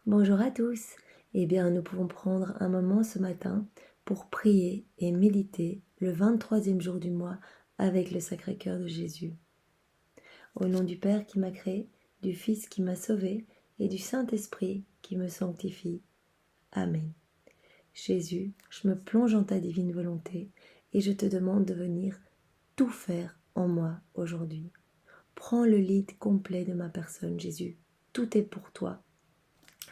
Bonjour à tous. Eh bien, nous pouvons prendre un moment ce matin pour prier et méditer le 23e jour du mois avec le Sacré-Cœur de Jésus. Au nom du Père qui m'a créé, du Fils qui m'a sauvé et du Saint-Esprit qui me sanctifie. Amen. Jésus, je me plonge en ta divine volonté et je te demande de venir tout faire en moi aujourd'hui. Prends le lead complet de ma personne, Jésus. Tout est pour toi.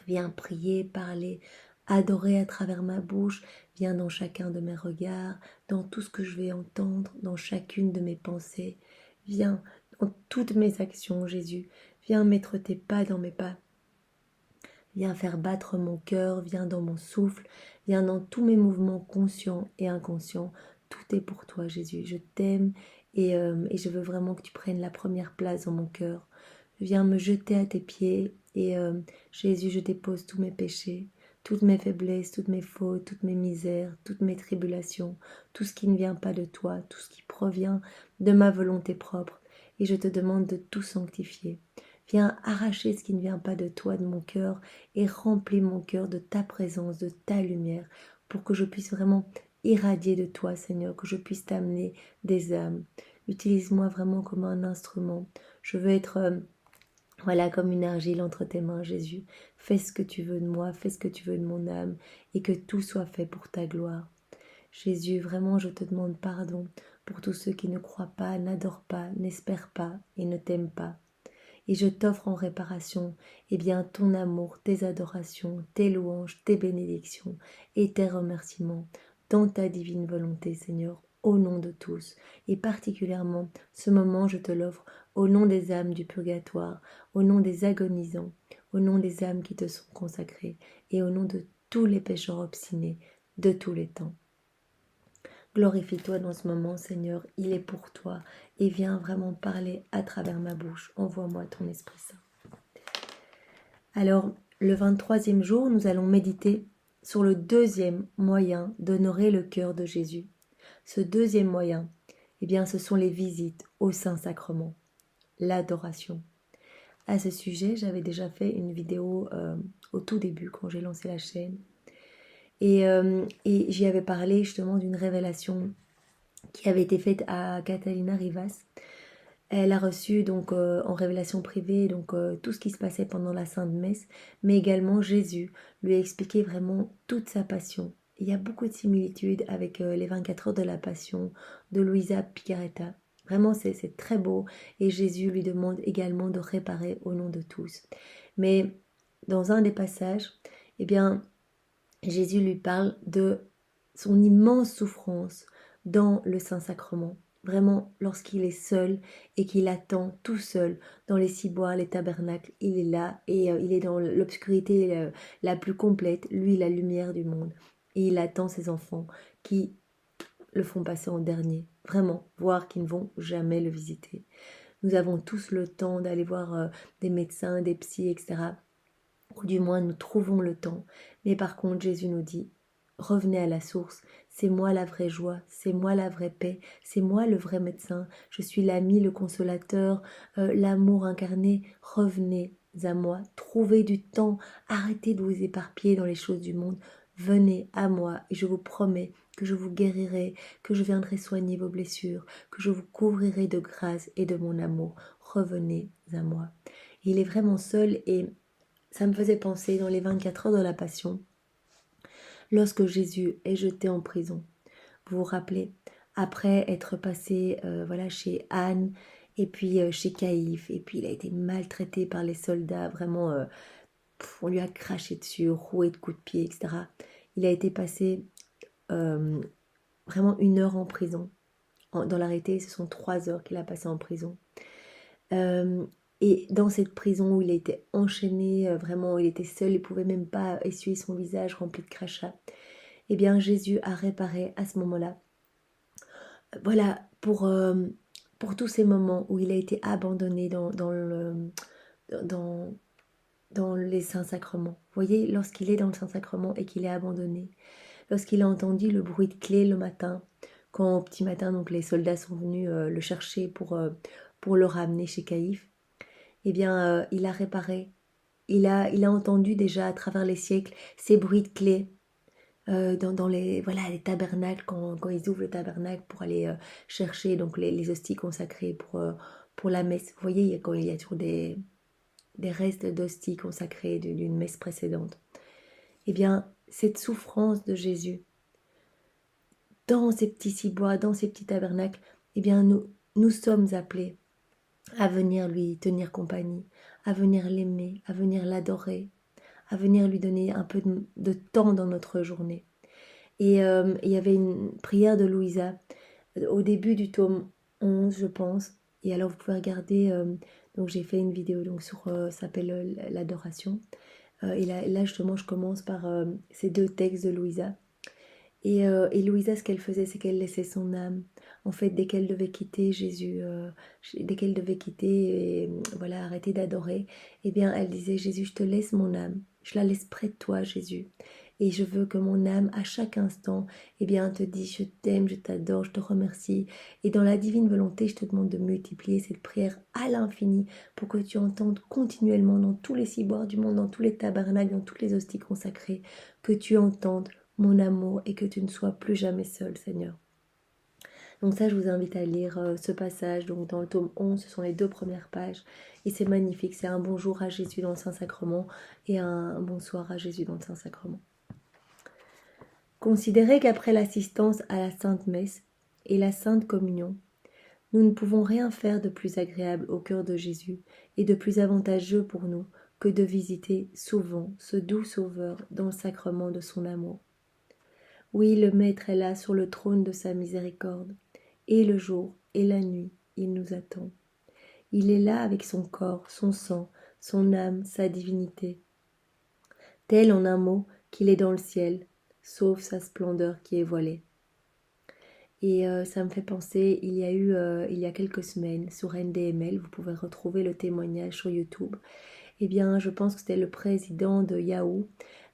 Viens prier, parler, adorer à travers ma bouche. Viens dans chacun de mes regards, dans tout ce que je vais entendre, dans chacune de mes pensées. Viens dans toutes mes actions, Jésus. Viens mettre tes pas dans mes pas. Viens faire battre mon cœur, viens dans mon souffle, viens dans tous mes mouvements conscients et inconscients. Tout est pour toi, Jésus. Je t'aime et je veux vraiment que tu prennes la première place dans mon cœur. Viens me jeter à tes pieds et Jésus, je dépose tous mes péchés, toutes mes faiblesses, toutes mes fautes, toutes mes misères, toutes mes tribulations, tout ce qui ne vient pas de toi, tout ce qui provient de ma volonté propre. Et je te demande de tout sanctifier. Viens arracher ce qui ne vient pas de toi, de mon cœur, et remplis mon cœur de ta présence, de ta lumière, pour que je puisse vraiment irradier de toi, Seigneur, que je puisse t'amener des âmes. Utilise-moi vraiment comme un instrument. Je veux être voilà, comme une argile entre tes mains, Jésus. Fais ce que tu veux de moi, fais ce que tu veux de mon âme, et que tout soit fait pour ta gloire. Jésus, vraiment, je te demande pardon pour tous ceux qui ne croient pas, n'adorent pas, n'espèrent pas et ne t'aiment pas. Et je t'offre en réparation, eh bien, ton amour, tes adorations, tes louanges, tes bénédictions et tes remerciements dans ta divine volonté, Seigneur, au nom de tous. Et particulièrement, ce moment, je te l'offre au nom des âmes du purgatoire, au nom des agonisants, au nom des âmes qui te sont consacrées et au nom de tous les pécheurs obstinés de tous les temps. Glorifie-toi dans ce moment, Seigneur, il est pour toi, et viens vraiment parler à travers ma bouche. Envoie-moi ton Esprit Saint. Alors, le 23e jour, nous allons méditer sur le deuxième moyen d'honorer le cœur de Jésus. Ce deuxième moyen, eh bien, ce sont les visites au Saint-Sacrement, l'adoration. À ce sujet, j'avais déjà fait une vidéo au tout début, quand j'ai lancé la chaîne. Et j'y avais parlé justement d'une révélation qui avait été faite à Catalina Rivas. Elle a reçu donc en révélation privée donc tout ce qui se passait pendant la Sainte Messe, mais également Jésus lui a expliqué vraiment toute sa passion. Il y a beaucoup de similitudes avec les 24 heures de la Passion de Luisa Picaretta. Vraiment, c'est très beau et Jésus lui demande également de réparer au nom de tous. Mais dans un des passages, eh bien, Jésus lui parle de son immense souffrance dans le Saint-Sacrement. Vraiment, lorsqu'il est seul et qu'il attend tout seul dans les ciboires, les tabernacles, il est là et il est dans l'obscurité la plus complète, lui, la lumière du monde. Et il attend ses enfants qui le font passer en dernier, vraiment, voire qui ne vont jamais le visiter. Nous avons tous le temps d'aller voir des médecins, des psys, etc. Ou du moins nous trouvons le temps. Mais par contre, Jésus nous dit, revenez à la source, c'est moi la vraie joie, c'est moi la vraie paix, c'est moi le vrai médecin, je suis l'ami, le consolateur, l'amour incarné, revenez à moi, trouvez du temps, arrêtez de vous éparpiller dans les choses du monde, venez à moi et je vous promets que je vous guérirai, que je viendrai soigner vos blessures, que je vous couvrirai de grâce et de mon amour, revenez à moi. Il est vraiment seul et ça me faisait penser dans les 24 heures de la Passion, lorsque Jésus est jeté en prison. Vous vous rappelez, après être passé voilà, chez Anne, et puis chez Caïphe, et puis il a été maltraité par les soldats, vraiment, on lui a craché dessus, roué de coups de pied, etc. Il a été passé vraiment 1 heure en prison. Dans l'arrêté, ce sont 3 heures qu'il a passé en prison. Et dans cette prison où il était enchaîné, vraiment, il était seul, il ne pouvait même pas essuyer son visage rempli de crachats, eh bien Jésus a réparé à ce moment-là. Voilà, pour tous ces moments où il a été abandonné dans, dans les Saints-Sacrements. Vous voyez, lorsqu'il est dans le Saint-Sacrement et qu'il est abandonné, lorsqu'il a entendu le bruit de clé le matin, quand au petit matin, donc les soldats sont venus le chercher pour le ramener chez Caïphe, eh bien, il a réparé il a entendu déjà à travers les siècles ces bruits de clés dans les tabernacles, quand ils ouvrent le tabernacle pour aller chercher donc les hosties consacrées pour la messe. Vous voyez, quand il y a toujours des restes d'hosties consacrées d'une messe précédente. Eh bien, cette souffrance de Jésus dans ces petits cibois, dans ces petits tabernacles, eh bien, nous sommes appelés à venir lui tenir compagnie, à venir l'aimer, à venir l'adorer, à venir lui donner un peu de temps dans notre journée. Et il y avait une prière de Louisa au début du tome 11, je pense. Et alors, vous pouvez regarder, donc j'ai fait une vidéo donc sur, ça s'appelle l'adoration. Et là, justement, je commence par ces deux textes de Louisa. Et Louisa, ce qu'elle faisait, c'est qu'elle laissait son âme. En fait, dès qu'elle devait quitter Jésus, dès qu'elle devait quitter et voilà, arrêter d'adorer, eh bien, elle disait, Jésus, je te laisse mon âme. Je la laisse près de toi, Jésus. Et je veux que mon âme, à chaque instant, eh bien, te dise, je t'aime, je t'adore, je te remercie. Et dans la divine volonté, je te demande de multiplier cette prière à l'infini pour que tu entendes continuellement dans tous les ciboires du monde, dans tous les tabernacles, dans toutes les hosties consacrées, que tu entendes mon amour et que tu ne sois plus jamais seul, Seigneur. Donc ça, je vous invite à lire ce passage. Donc dans le tome 11, ce sont les 2 premières pages. Et c'est magnifique. C'est un bonjour à Jésus dans le Saint-Sacrement et un bonsoir à Jésus dans le Saint-Sacrement. Considérez qu'après l'assistance à la Sainte Messe et la Sainte Communion, nous ne pouvons rien faire de plus agréable au cœur de Jésus et de plus avantageux pour nous que de visiter souvent ce doux Sauveur dans le sacrement de son amour. Oui, le Maître est là sur le trône de sa miséricorde, et le jour et la nuit, il nous attend. Il est là avec son corps, son sang, son âme, sa divinité. Tel en un mot qu'il est dans le ciel, sauf sa splendeur qui est voilée. Et ça me fait penser, il y a quelques semaines, sur NDML, vous pouvez retrouver le témoignage sur YouTube. Eh bien, je pense que c'était le président de Yahoo,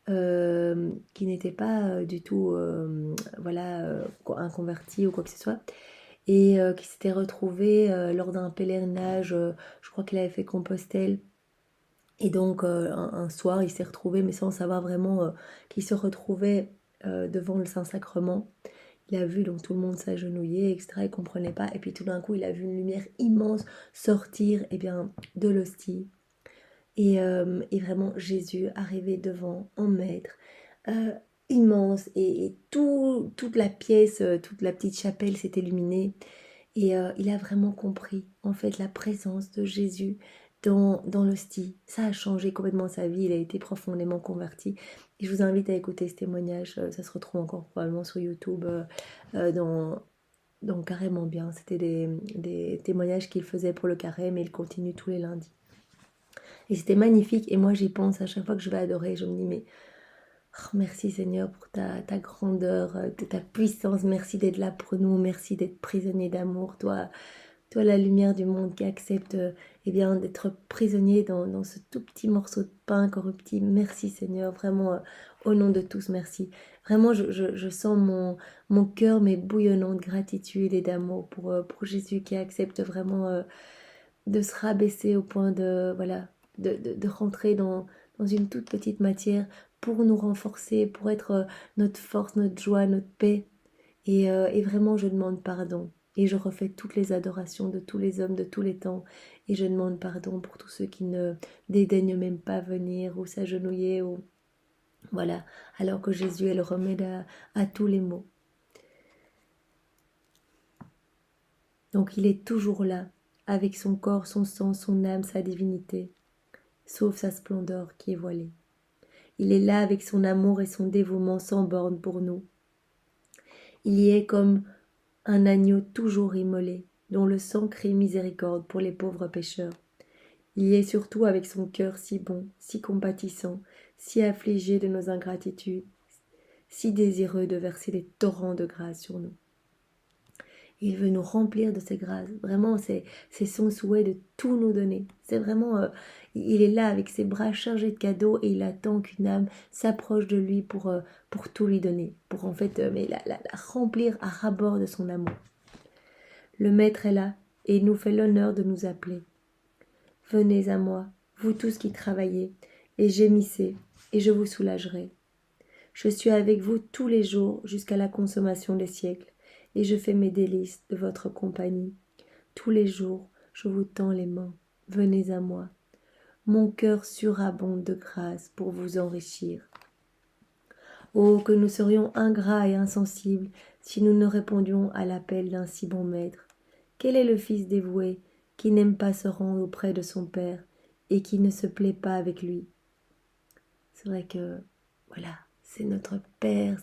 qui n'était pas du tout un converti ou quoi que ce soit, et qui s'était retrouvé lors d'un pèlerinage, je crois qu'il avait fait Compostelle, et donc un soir il s'est retrouvé, mais sans savoir vraiment qu'il se retrouvait devant le Saint-Sacrement. Il a vu donc tout le monde s'agenouiller, etc. Il ne comprenait pas, et puis tout d'un coup il a vu une lumière immense sortir de l'hostie. Et vraiment Jésus arrivé devant en maître, immense, et toute la pièce, toute la petite chapelle s'est illuminée. Et il a vraiment compris en fait la présence de Jésus dans l'hostie. Ça a changé complètement sa vie, il a été profondément converti. Et je vous invite à écouter ce témoignage, ça se retrouve encore probablement sur YouTube dans Carême bien. C'était des témoignages qu'il faisait pour le Carême et il continue tous les lundis. Et c'était magnifique, et moi j'y pense à chaque fois que je vais adorer, je me dis mais merci Seigneur pour ta grandeur, ta puissance, merci d'être là pour nous, merci d'être prisonnier d'amour, toi la lumière du monde qui accepte d'être prisonnier dans ce tout petit morceau de pain corruptible. Merci Seigneur, vraiment au nom de tous, merci. Vraiment je sens mon cœur mais bouillonnant de gratitude et d'amour pour Jésus qui accepte vraiment de se rabaisser au point de rentrer dans une toute petite matière pour nous renforcer, pour être notre force, notre joie, notre paix. Et vraiment, je demande pardon. Et je refais toutes les adorations de tous les hommes de tous les temps. Et je demande pardon pour tous ceux qui ne dédaignent même pas venir ou s'agenouiller. Voilà, alors que Jésus est le remède à tous les maux. Donc il est toujours là, avec son corps, son sang, son âme, sa divinité, sauf sa splendeur qui est voilée. Il est là avec son amour et son dévouement sans borne pour nous. Il y est comme un agneau toujours immolé, dont le sang crie miséricorde pour les pauvres pécheurs. Il y est surtout avec son cœur si bon, si compatissant, si affligé de nos ingratitudes, si désireux de verser des torrents de grâce sur nous. Il veut nous remplir de ses grâces. Vraiment, c'est son souhait de tout nous donner. C'est vraiment, il est là avec ses bras chargés de cadeaux et il attend qu'une âme s'approche de lui pour tout lui donner. Pour en fait, la remplir à ras-bord de son amour. Le Maître est là et il nous fait l'honneur de nous appeler. Venez à moi, vous tous qui travaillez et gémissez, et je vous soulagerai. Je suis avec vous tous les jours jusqu'à la consommation des siècles, et je fais mes délices de votre compagnie. Tous les jours, je vous tends les mains. Venez à moi. Mon cœur surabonde de grâce pour vous enrichir. Oh, que nous serions ingrats et insensibles si nous ne répondions à l'appel d'un si bon maître. Quel est le fils dévoué qui n'aime pas se rendre auprès de son père et qui ne se plaît pas avec lui? C'est vrai que, voilà, c'est notre père,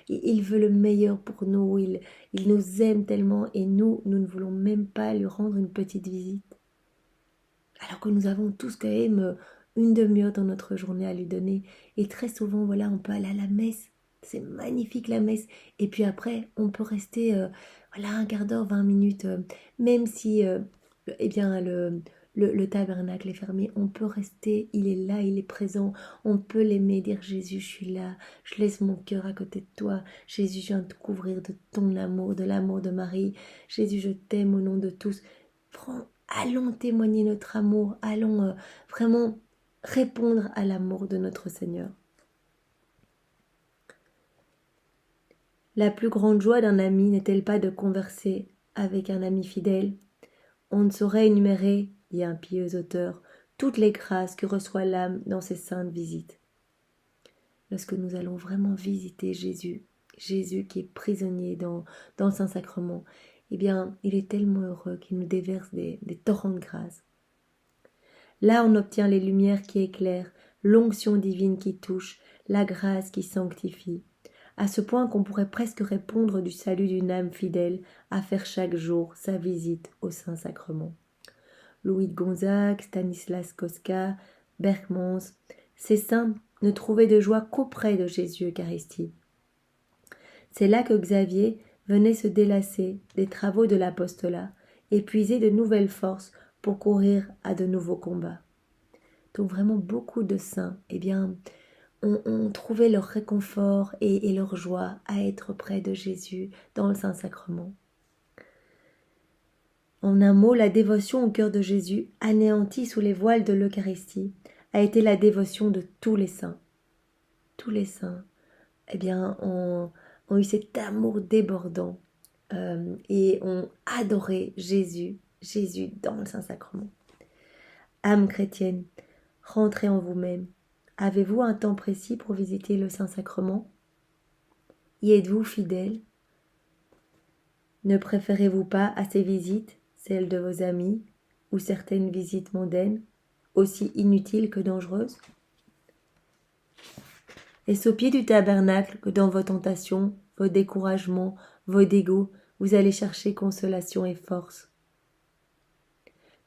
il veut le meilleur pour nous, il nous aime tellement et nous ne voulons même pas lui rendre une petite visite. Alors que nous avons tous quand même une demi-heure dans notre journée à lui donner. Et très souvent, voilà, on peut aller à la messe. C'est magnifique la messe. Et puis après, on peut rester voilà, un quart d'heure, 20 minutes. Même si eh bien, le tabernacle est fermé, on peut rester. Il est là, il est présent. On peut l'aimer, dire Jésus, je suis là. Je laisse mon cœur à côté de toi. Jésus, je viens te couvrir de ton amour, de l'amour de Marie. Jésus, je t'aime au nom de tous. Allons témoigner notre amour, allons vraiment répondre à l'amour de notre Seigneur. La plus grande joie d'un ami n'est-elle pas de converser avec un ami fidèle? On ne saurait énumérer, dit un pieux auteur, toutes les grâces que reçoit l'âme dans ses saintes visites. Lorsque nous allons vraiment visiter Jésus, Jésus qui est prisonnier dans le Saint-Sacrement, eh bien, il est tellement heureux qu'il nous déverse des torrents de grâce. Là, on obtient les lumières qui éclairent, l'onction divine qui touche, la grâce qui sanctifie, à ce point qu'on pourrait presque répondre du salut d'une âme fidèle à faire chaque jour sa visite au Saint-Sacrement. Louis de Gonzague, Stanislas Kostka, Berckmans, ces saints ne trouvaient de joie qu'auprès de Jésus Eucharistie. C'est là que Xavier venait se délasser des travaux de l'apostolat et puiser de nouvelles forces pour courir à de nouveaux combats. Donc vraiment beaucoup de saints, eh bien, ont trouvé leur réconfort et leur joie à être près de Jésus dans le Saint-Sacrement. En un mot, la dévotion au cœur de Jésus, anéantie sous les voiles de l'Eucharistie, a été la dévotion de tous les saints. Tous les saints, eh bien, ont eu cet amour débordant et ont adoré Jésus dans le Saint-Sacrement. Âme chrétienne, rentrez en vous-même. Avez-vous un temps précis pour visiter le Saint-Sacrement? Y êtes-vous fidèle? Ne préférez-vous pas à ces visites celles de vos amis ou certaines visites mondaines, aussi inutiles que dangereuses? Est-ce au pied du tabernacle que dans vos tentations, vos découragements, vos dégoûts, vous allez chercher consolation et force?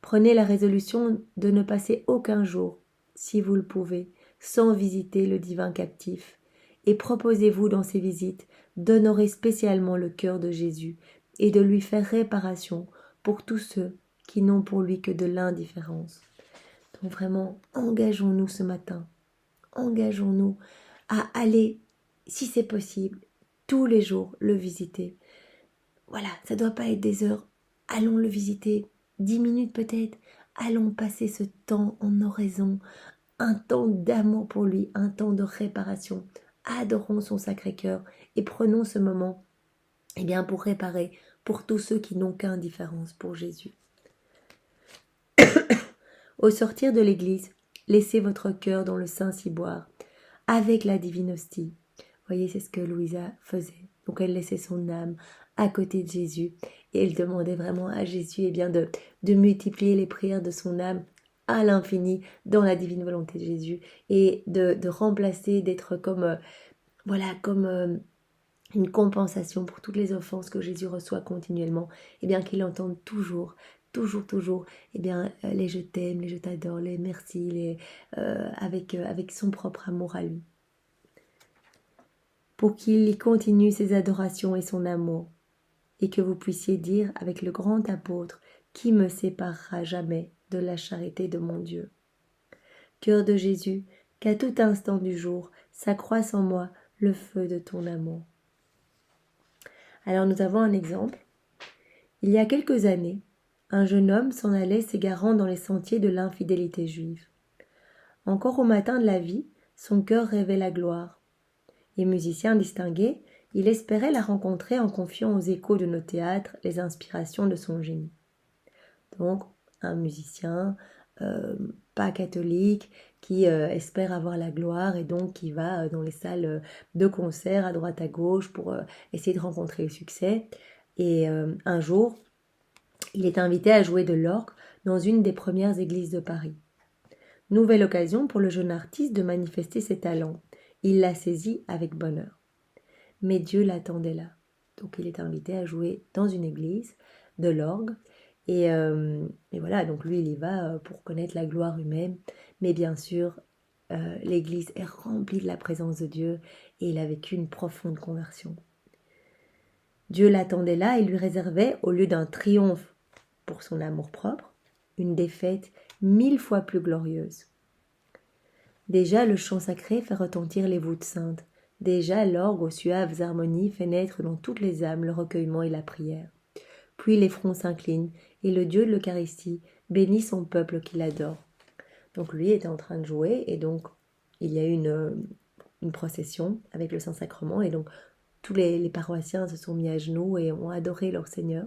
Prenez la résolution de ne passer aucun jour, si vous le pouvez, sans visiter le divin captif, et proposez-vous dans ces visites d'honorer spécialement le cœur de Jésus et de lui faire réparation pour tous ceux qui n'ont pour lui que de l'indifférence. Donc vraiment, engageons-nous ce matin, engageons-nous à aller, si c'est possible, tous les jours le visiter. Voilà, ça ne doit pas être des heures, allons le visiter, 10 minutes peut-être, allons passer ce temps en oraison, un temps d'amour pour lui, un temps de réparation. Adorons son Sacré-Cœur et prenons ce moment eh bien, pour réparer pour tous ceux qui n'ont qu'indifférence pour Jésus. Au sortir de l'église, laissez votre cœur dans le saint ciboire, avec la divine hostie. Vous voyez, c'est ce que Louisa faisait. Donc elle laissait son âme à côté de Jésus et elle demandait vraiment à Jésus eh bien, de multiplier les prières de son âme à l'infini dans la divine volonté de Jésus et de remplacer, d'être comme, une compensation pour toutes les offenses que Jésus reçoit continuellement, et bien qu'il entende toujours, eh bien les je t'aime, les je t'adore, les merci, avec son propre amour à lui. Pour qu'il y continue ses adorations et son amour, et que vous puissiez dire avec le grand apôtre, qui me séparera jamais de la charité de mon Dieu. Cœur de Jésus, qu'à tout instant du jour s'accroisse en moi le feu de ton amour. Alors nous avons un exemple. Il y a quelques années, un jeune homme s'en allait s'égarant dans les sentiers de l'infidélité juive. Encore au matin de la vie, son cœur rêvait la gloire. Et musicien distingué, il espérait la rencontrer en confiant aux échos de nos théâtres les inspirations de son génie. Donc, un musicien pas catholique qui espère avoir la gloire et donc qui va dans les salles de concert à droite à gauche pour essayer de rencontrer le succès. Et un jour, il est invité à jouer de l'orgue dans une des premières églises de Paris. Nouvelle occasion pour le jeune artiste de manifester ses talents. Il l'a saisi avec bonheur. Mais Dieu l'attendait là. Donc il est invité à jouer dans une église de l'orgue. Et voilà, donc lui il y va pour connaître la gloire humaine. Mais bien sûr, l'église est remplie de la présence de Dieu et il a vécu une profonde conversion. Dieu l'attendait là et lui réservait, au lieu d'un triomphe pour son amour-propre, une défaite 1000 fois plus glorieuse. Déjà le chant sacré fait retentir les voûtes saintes. Déjà l'orgue aux suaves harmonies fait naître dans toutes les âmes le recueillement et la prière. Puis les fronts s'inclinent et le Dieu de l'Eucharistie bénit son peuple qui l'adore. Donc lui était en train de jouer et donc il y a eu une procession avec le Saint-Sacrement et donc tous les paroissiens se sont mis à genoux et ont adoré leur Seigneur.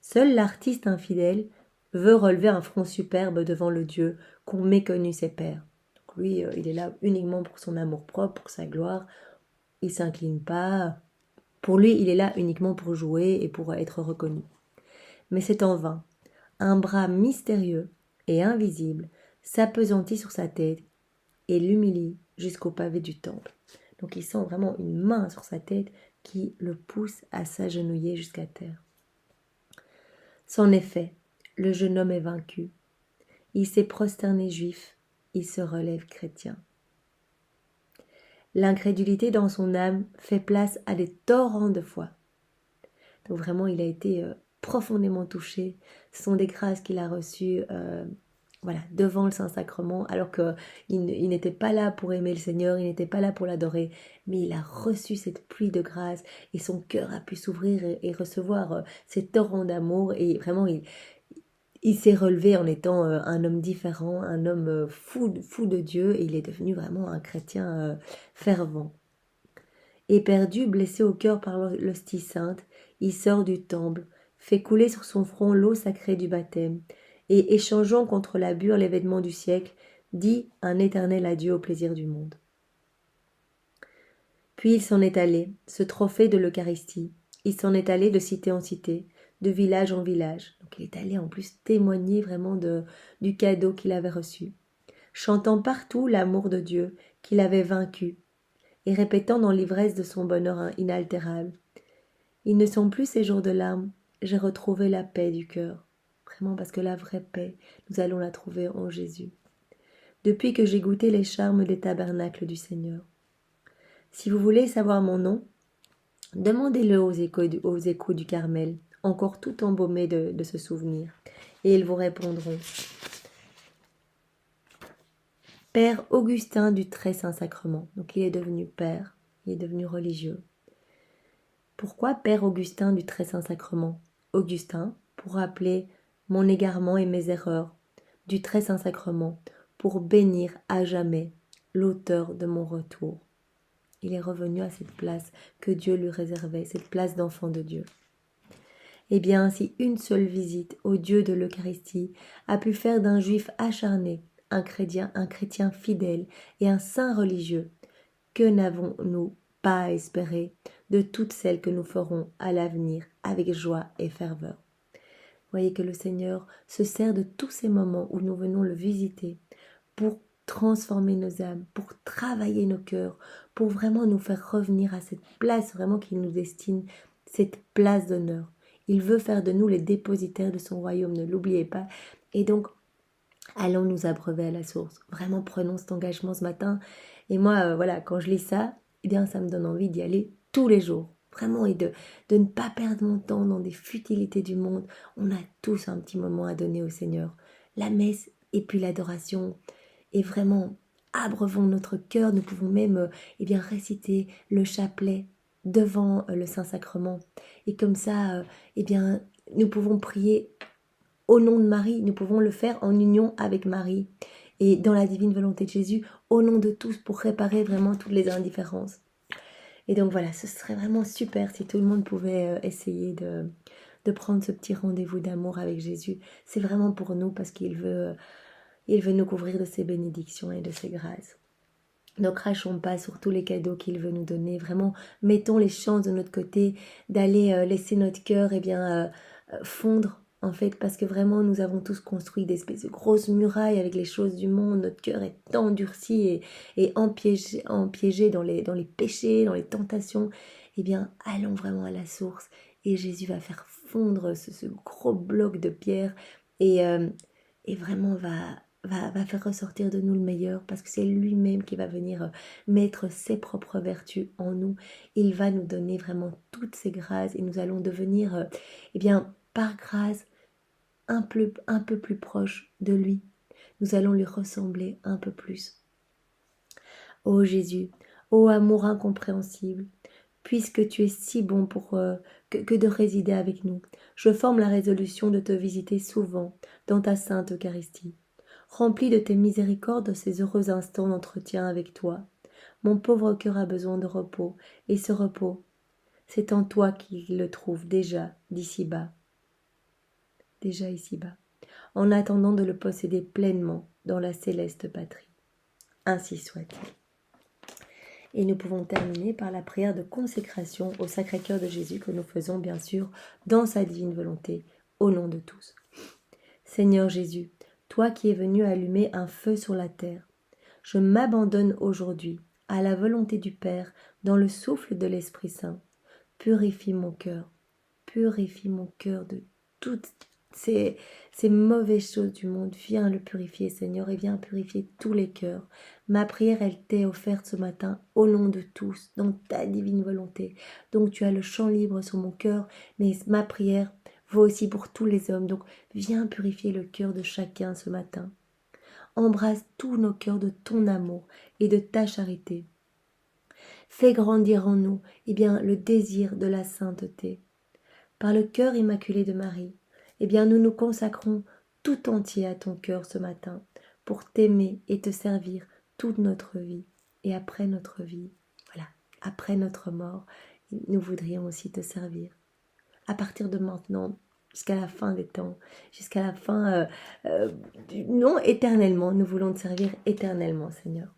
Seul l'artiste infidèle veut relever un front superbe devant le Dieu qu'ont méconnu ses pères. Donc lui, il est là uniquement pour son amour-propre, pour sa gloire. Il s'incline pas. Pour lui, il est là uniquement pour jouer et pour être reconnu. Mais c'est en vain. Un bras mystérieux et invisible s'appesantit sur sa tête et l'humilie jusqu'au pavé du temple. Donc il sent vraiment une main sur sa tête qui le pousse à s'agenouiller jusqu'à terre. C'en est fait, le jeune homme est vaincu. Il s'est prosterné juif, il se relève chrétien. L'incrédulité dans son âme fait place à des torrents de foi. Donc vraiment, il a été profondément touché. Ce sont des grâces qu'il a reçues devant le Saint-Sacrement, alors qu'il n'était pas là pour aimer le Seigneur, il n'était pas là pour l'adorer, mais il a reçu cette pluie de grâce et son cœur a pu s'ouvrir et recevoir ces torrents d'amour et vraiment il s'est relevé en étant un homme différent, un homme fou de Dieu et il est devenu vraiment un chrétien fervent. Éperdu, blessé au cœur par l'hostie sainte, il sort du temple, fait couler sur son front l'eau sacrée du baptême, et échangeant contre la bure les vêtements du siècle, dit un éternel adieu au plaisir du monde. Puis il s'en est allé, ce trophée de l'Eucharistie, il s'en est allé de cité en cité, de village en village. Donc il est allé en plus témoigner vraiment du cadeau qu'il avait reçu, chantant partout l'amour de Dieu qu'il avait vaincu, et répétant dans l'ivresse de son bonheur inaltérable. Ils ne sont plus ces jours de larmes, j'ai retrouvé la paix du cœur. Vraiment parce que la vraie paix, nous allons la trouver en Jésus. Depuis que j'ai goûté les charmes des tabernacles du Seigneur. Si vous voulez savoir mon nom, demandez-le aux échos du Carmel, encore tout embaumés de ce souvenir, et ils vous répondront. Père Augustin du Très Saint-Sacrement. Donc il est devenu père, il est devenu religieux. Pourquoi Père Augustin du Très Saint-Sacrement? Augustin, pour rappeler mon égarement et mes erreurs, du Très Saint-Sacrement, pour bénir à jamais l'auteur de mon retour. Il est revenu à cette place que Dieu lui réservait, cette place d'enfant de Dieu. Eh bien, si une seule visite au Dieu de l'Eucharistie a pu faire d'un juif acharné un chrétien fidèle et un saint religieux, que n'avons-nous pas à espérer de toutes celles que nous ferons à l'avenir avec joie et ferveur. Voyez que le Seigneur se sert de tous ces moments où nous venons le visiter pour transformer nos âmes, pour travailler nos cœurs, pour vraiment nous faire revenir à cette place vraiment qu'il nous destine, cette place d'honneur. Il veut faire de nous les dépositaires de son royaume, ne l'oubliez pas. Et donc, allons nous abreuver à la source. Vraiment, prenons cet engagement ce matin. Et moi, quand je lis ça, eh bien, ça me donne envie d'y aller tous les jours. Vraiment, et de ne pas perdre mon temps dans des futilités du monde. On a tous un petit moment à donner au Seigneur. La messe et puis l'adoration. Et vraiment, abreuvons notre cœur. Nous pouvons même réciter le chapelet devant le Saint-Sacrement. Et comme ça, nous pouvons prier au nom de Marie. Nous pouvons le faire en union avec Marie. et dans la divine volonté de Jésus, au nom de tous, pour réparer vraiment toutes les indifférences. Et donc voilà, ce serait vraiment super si tout le monde pouvait essayer de prendre ce petit rendez-vous d'amour avec Jésus. C'est vraiment pour nous parce qu'il veut nous couvrir de ses bénédictions et de ses grâces. Ne crachons pas sur tous les cadeaux qu'il veut nous donner. Vraiment, mettons les chances de notre côté d'aller laisser notre cœur fondre, en fait, parce que vraiment, nous avons tous construit des espèces de grosses murailles avec les choses du monde. Notre cœur est endurci et empiégé dans les péchés, dans les tentations. Eh bien, allons vraiment à la source et Jésus va faire fondre ce gros bloc de pierre et vraiment va faire ressortir de nous le meilleur parce que c'est lui-même qui va venir mettre ses propres vertus en nous. Il va nous donner vraiment toutes ses grâces et nous allons devenir, par grâce, un peu plus proche de lui. Nous allons lui ressembler un peu plus. Ô Jésus, ô amour incompréhensible, puisque tu es si bon que de résider avec nous, je forme la résolution de te visiter souvent dans ta sainte Eucharistie. Remplis de tes miséricordes ces heureux instants d'entretien avec toi. Mon pauvre cœur a besoin de repos, et ce repos, c'est en toi qu'il le trouve déjà d'ici-bas, déjà ici-bas, en attendant de le posséder pleinement dans la céleste patrie. Ainsi soit-il. Et nous pouvons terminer par la prière de consécration au Sacré-Cœur de Jésus que nous faisons bien sûr dans sa divine volonté, au nom de tous. Seigneur Jésus, toi qui es venu allumer un feu sur la terre, je m'abandonne aujourd'hui à la volonté du Père dans le souffle de l'Esprit Saint. Purifie mon cœur de toutes ces mauvaises choses du monde. Viens le purifier, Seigneur, et viens purifier tous les cœurs. Ma prière, elle t'est offerte ce matin au nom de tous, dans ta divine volonté. Donc tu as le champ libre sur mon cœur, mais ma prière vaut aussi pour tous les hommes. Donc viens purifier le cœur de chacun ce matin. Embrasse tous nos cœurs de ton amour et de ta charité. Fais grandir en nous le désir de la sainteté. Par le cœur immaculé de Marie, nous nous consacrons tout entier à ton cœur ce matin pour t'aimer et te servir toute notre vie. Et après notre vie, après notre mort, nous voudrions aussi te servir. À partir de maintenant, jusqu'à la fin des temps, jusqu'à la fin, non éternellement, nous voulons te servir éternellement, Seigneur.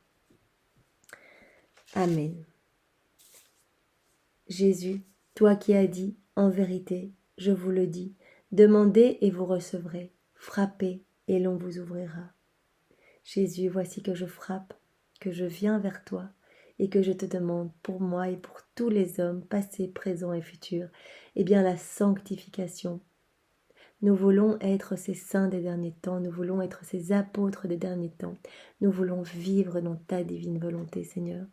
Amen. Jésus, toi qui as dit, en vérité, je vous le dis, demandez et vous recevrez, frappez et l'on vous ouvrira. Jésus, voici que je frappe, que je viens vers toi et que je te demande pour moi et pour tous les hommes, passés, présents et futurs, la sanctification. Nous voulons être ces saints des derniers temps, nous voulons être ces apôtres des derniers temps, nous voulons vivre dans ta divine volonté, Seigneur.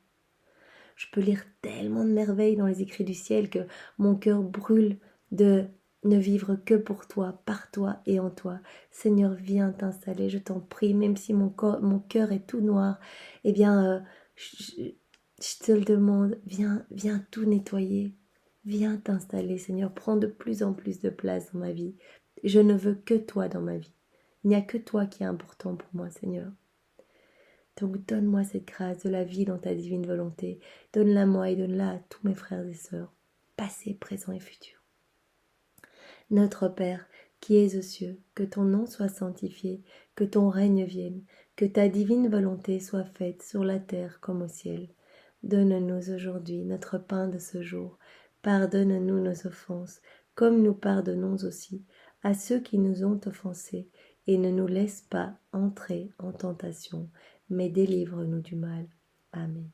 Je peux lire tellement de merveilles dans les écrits du ciel que mon cœur brûle de ne vivre que pour toi, par toi et en toi. Seigneur, viens t'installer, je t'en prie, même si mon cœur est tout noir, je te le demande, viens tout nettoyer, viens t'installer, Seigneur, prends de plus en plus de place dans ma vie. Je ne veux que toi dans ma vie. Il n'y a que toi qui est important pour moi, Seigneur. Donc donne-moi cette grâce de la vie dans ta divine volonté. Donne-la moi et donne-la à tous mes frères et sœurs, passés, présents et futurs. Notre Père, qui es aux cieux, que ton nom soit sanctifié, que ton règne vienne, que ta divine volonté soit faite sur la terre comme au ciel. Donne-nous aujourd'hui notre pain de ce jour. Pardonne-nous nos offenses, comme nous pardonnons aussi à ceux qui nous ont offensés, et ne nous laisse pas entrer en tentation, mais délivre-nous du mal. Amen.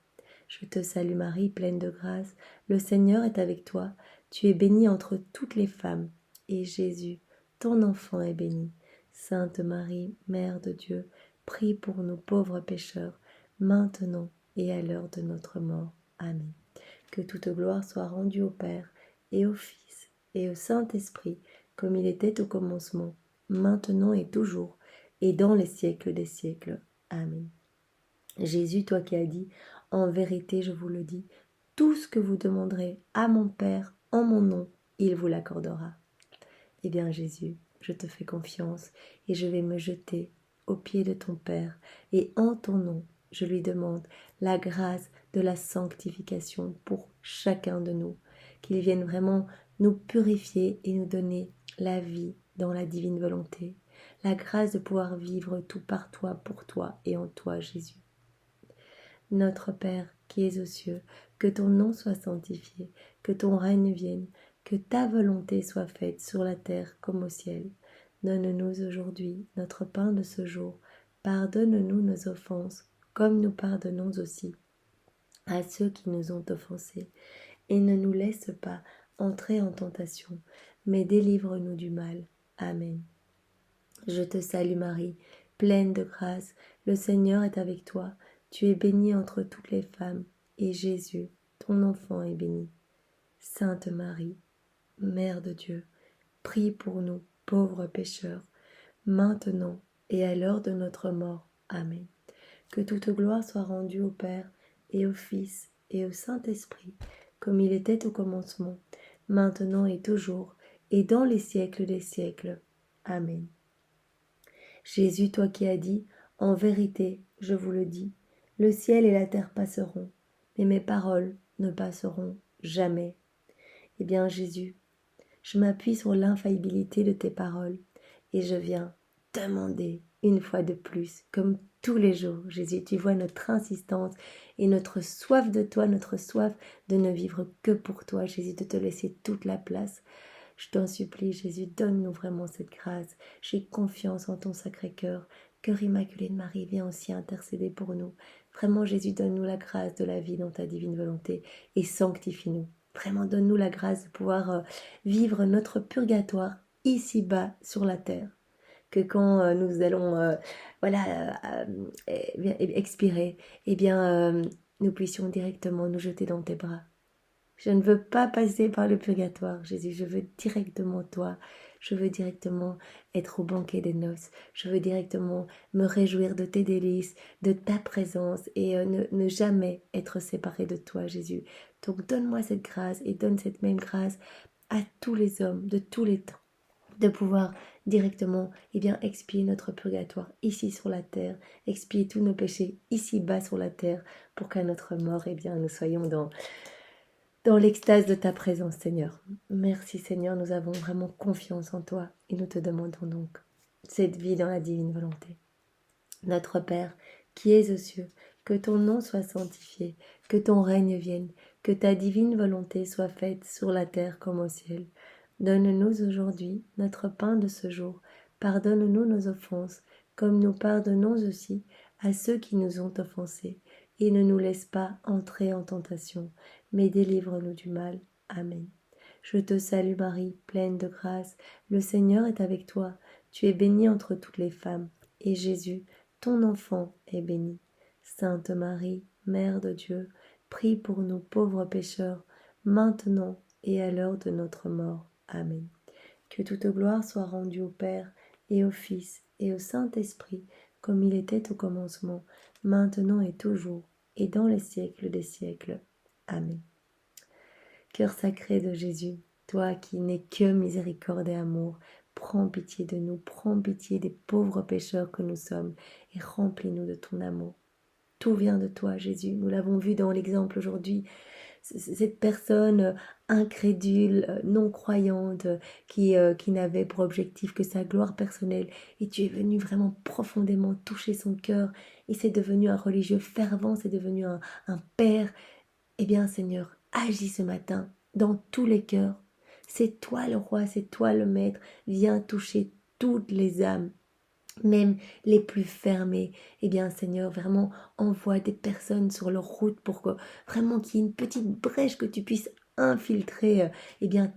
Je te salue Marie, pleine de grâce, le Seigneur est avec toi. Tu es bénie entre toutes les femmes, et Jésus, ton enfant, est béni. Sainte Marie, Mère de Dieu, prie pour nous pauvres pécheurs, maintenant et à l'heure de notre mort. Amen. Que toute gloire soit rendue au Père, et au Fils, et au Saint-Esprit, comme il était au commencement, maintenant et toujours, et dans les siècles des siècles. Amen. Jésus, toi qui as dit, en vérité je vous le dis, tout ce que vous demanderez à mon Père en mon nom, il vous l'accordera. Eh bien Jésus, je te fais confiance et je vais me jeter aux pieds de ton Père, et en ton nom, je lui demande la grâce de la sanctification pour chacun de nous, qu'il vienne vraiment nous purifier et nous donner la vie dans la divine volonté, la grâce de pouvoir vivre tout par toi, pour toi et en toi, Jésus. Notre Père qui es aux cieux, que ton nom soit sanctifié, que ton règne vienne, que ta volonté soit faite sur la terre comme au ciel. Donne-nous aujourd'hui notre pain de ce jour. Pardonne-nous nos offenses, comme nous pardonnons aussi à ceux qui nous ont offensés. Et ne nous laisse pas entrer en tentation, mais délivre-nous du mal. Amen. Je te salue Marie, pleine de grâce, le Seigneur est avec toi. Tu es bénie entre toutes les femmes, et Jésus, ton enfant, est béni. Sainte Marie, Mère de Dieu, prie pour nous, pauvres pécheurs, maintenant et à l'heure de notre mort. Amen. Que toute gloire soit rendue au Père, et au Fils, et au Saint-Esprit, comme il était au commencement, maintenant et toujours, et dans les siècles des siècles. Amen. Jésus, toi qui as dit, en vérité, je vous le dis, le ciel et la terre passeront, mais mes paroles ne passeront jamais. Eh bien, Jésus, je m'appuie sur l'infaillibilité de tes paroles et je viens demander une fois de plus, comme tous les jours, Jésus, tu vois notre insistance et notre soif de toi, notre soif de ne vivre que pour toi, Jésus, de te laisser toute la place. Je t'en supplie, Jésus, donne-nous vraiment cette grâce. J'ai confiance en ton Sacré-Cœur. Cœur immaculé de Marie, viens aussi intercéder pour nous. Vraiment, Jésus, donne-nous la grâce de la vie dans ta divine volonté et sanctifie-nous. Vraiment, donne-nous la grâce de pouvoir vivre notre purgatoire ici-bas sur la terre. Que quand nous allons expirer, eh bien, nous puissions directement nous jeter dans tes bras. Je ne veux pas passer par le purgatoire, Jésus, je veux directement toi, je veux directement être au banquet des noces, je veux directement me réjouir de tes délices, de ta présence et ne jamais être séparé de toi, Jésus. Donc donne-moi cette grâce et donne cette même grâce à tous les hommes de tous les temps, de pouvoir directement expier notre purgatoire ici sur la terre, expier tous nos péchés ici bas sur la terre, pour qu'à notre mort, nous soyons dans l'extase de ta présence, Seigneur. Merci, Seigneur, nous avons vraiment confiance en toi et nous te demandons donc cette vie dans la divine volonté. Notre Père, qui es aux cieux, que ton nom soit sanctifié, que ton règne vienne, que ta divine volonté soit faite sur la terre comme au ciel. Donne-nous aujourd'hui notre pain de ce jour. Pardonne-nous nos offenses, comme nous pardonnons aussi à ceux qui nous ont offensés. Et ne nous laisse pas entrer en tentation, mais délivre-nous du mal. Amen. Je te salue Marie, pleine de grâce, le Seigneur est avec toi. Tu es bénie entre toutes les femmes, et Jésus, ton enfant, est béni. Sainte Marie, Mère de Dieu, prie pour nous pauvres pécheurs, maintenant et à l'heure de notre mort. Amen. Que toute gloire soit rendue au Père, et au Fils, et au Saint-Esprit, comme il était au commencement, maintenant et toujours, et dans les siècles des siècles. Amen. Cœur sacré de Jésus, toi qui n'es que miséricorde et amour, prends pitié de nous, prends pitié des pauvres pécheurs que nous sommes, et remplis-nous de ton amour. Tout vient de toi, Jésus. Nous l'avons vu dans l'exemple aujourd'hui. Cette personne incrédule, non-croyante, qui n'avait pour objectif que sa gloire personnelle. Et tu es venu vraiment profondément toucher son cœur. Et c'est devenu un religieux fervent, c'est devenu un père. Eh bien, Seigneur, agis ce matin dans tous les cœurs. C'est toi le roi, c'est toi le maître. Viens toucher toutes les âmes, même les plus fermées. Eh bien, Seigneur, vraiment, envoie des personnes sur leur route pour que vraiment qu'il y ait une petite brèche, que tu puisses infiltrer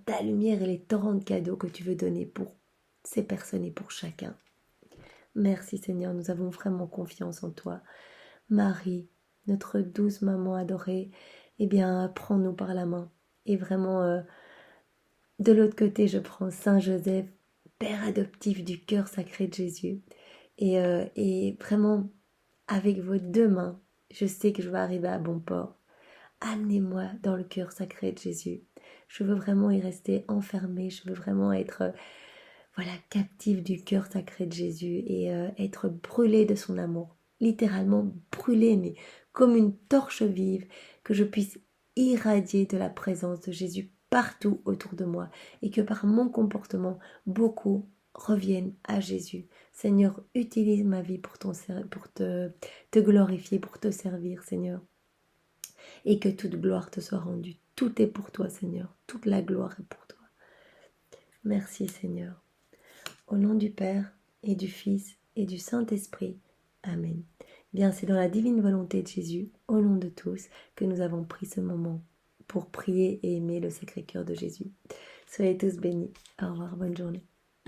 ta lumière et les torrents de cadeaux que tu veux donner pour ces personnes et pour chacun. Merci, Seigneur, nous avons vraiment confiance en toi. Marie, notre douce maman adorée, prends-nous par la main. Et vraiment, de l'autre côté, je prends Saint Joseph, père adoptif du cœur sacré de Jésus. Et vraiment, avec vos deux mains, je sais que je vais arriver à bon port. Amenez-moi dans le cœur sacré de Jésus. Je veux vraiment y rester enfermée. Je veux vraiment être voilà, captive du cœur sacré de Jésus et être brûlée de son amour. Littéralement brûlée, mais comme une torche vive, que je puisse irradier de la présence de Jésus partout autour de moi et que par mon comportement, beaucoup reviennent à Jésus. Seigneur, utilise ma vie pour te glorifier, pour te servir, Seigneur. Et que toute gloire te soit rendue. Tout est pour toi, Seigneur. Toute la gloire est pour toi. Merci, Seigneur. Au nom du Père et du Fils et du Saint-Esprit. Amen. Bien, c'est dans la divine volonté de Jésus, au nom de tous, que nous avons pris ce moment pour prier et aimer le Sacré-Cœur de Jésus. Soyez tous bénis. Au revoir, bonne journée.